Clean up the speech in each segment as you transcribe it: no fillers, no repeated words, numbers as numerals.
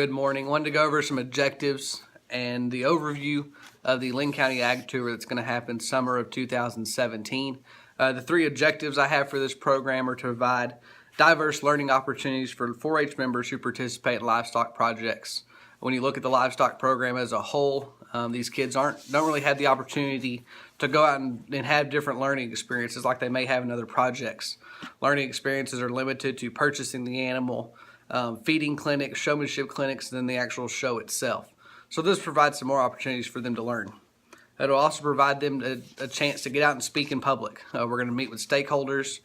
Good morning. Wanted to go over some objectives and the overview of the Lynn County Ag Tour that's going to happen summer of 2017. The three objectives I have for this program are to provide diverse learning opportunities for 4-H members who participate in livestock projects. When you look at the livestock program as a whole, these kids don't really have the opportunity to go out and have different learning experiences like they may have in other projects. Learning experiences are limited to purchasing the animal, feeding clinics, showmanship clinics, and then the actual show itself. So this provides some more opportunities for them to learn. It'll also provide them a chance to get out and speak in public. We're going to meet with stakeholders,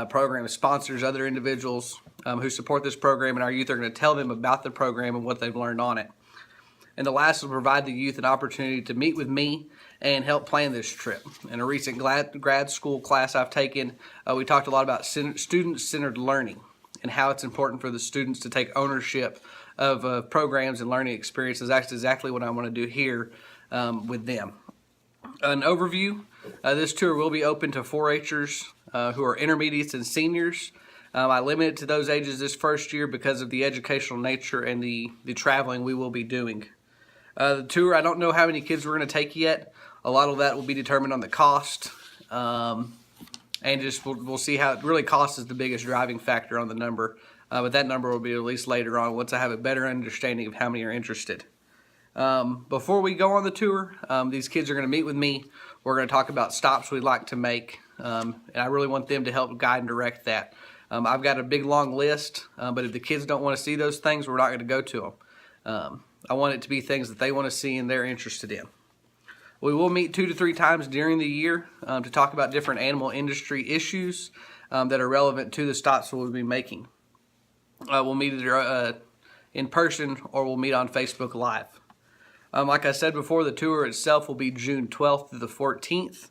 program sponsors, other individuals who support this program, and our youth are going to tell them about the program and what they've learned on it. And the last will provide the youth an opportunity to meet with me and help plan this trip. In a recent grad school class I've taken, we talked a lot about student-centered learning and how it's important for the students to take ownership of programs and learning experiences. That's exactly what I want to do here with them. An overview, this tour will be open to 4-Hers who are intermediates and seniors. I limit it to those ages this first year because of the educational nature and the traveling we will be doing. The tour, I don't know how many kids we're going to take yet. A lot of that will be determined on the cost. And just we'll see how it really cost is the biggest driving factor on the number. But that number will be released later on once I have a better understanding of how many are interested. Before we go on the tour, these kids are going to meet with me. We're going to talk about stops we'd like to make, and I really want them to help guide and direct that. I've got a big long list, but if the kids don't want to see those things, we're not going to go to them. I want it to be things that they want to see and they're interested in. We will meet 2 to 3 times during the year to talk about different animal industry issues that are relevant to the stops we'll be making. We'll meet either in person or we'll meet on Facebook Live. Like I said before, the tour itself will be June 12th through the 14th.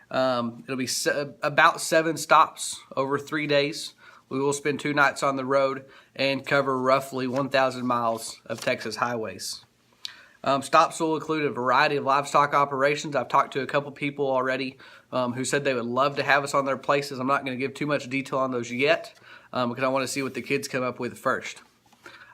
It'll be about 7 stops over 3 days. We will spend 2 nights on the road and cover roughly 1,000 miles of Texas highways. Stops will include a variety of livestock operations. I've talked to a couple people already who said they would love to have us on their places. I'm not going to give too much detail on those yet because I want to see what the kids come up with first.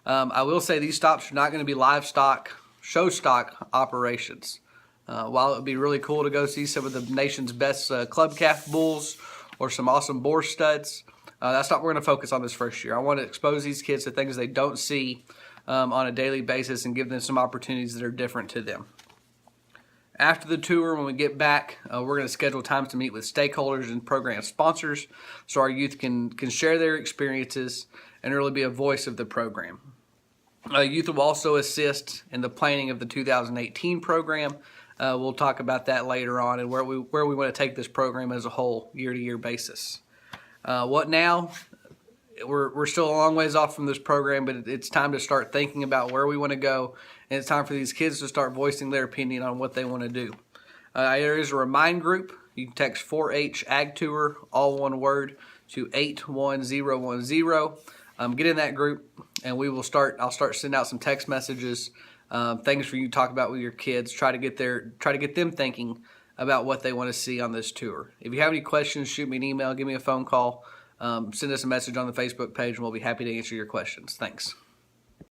I will say these stops are not going to be livestock, show stock operations. While it would be really cool to go see some of the nation's best club calf bulls or some awesome boar studs, that's not what we're going to focus on this first year. I want to expose these kids to things they don't see on a daily basis and give them some opportunities that are different to them. After the tour, when we get back, we're going to schedule times to meet with stakeholders and program sponsors so our youth can share their experiences and really be a voice of the program. Youth will also assist in the planning of the 2018 program. We'll talk about that later on and where we want to take this program as a whole, year-to-year basis. What now? We're still a long ways off from this program, but it's time to start thinking about where we want to go, and it's time for these kids to start voicing their opinion on what they want to do. There is a remind group. You can text 4-H Ag Tour, all one word, to 81010. Get in that group, and I'll start sending out some text messages, things for you to talk about with your kids. Try to get them thinking about what they want to see on this tour. If you have any questions, shoot me an email, give me a phone call, send us a message on the Facebook page, and we'll be happy to answer your questions. Thanks.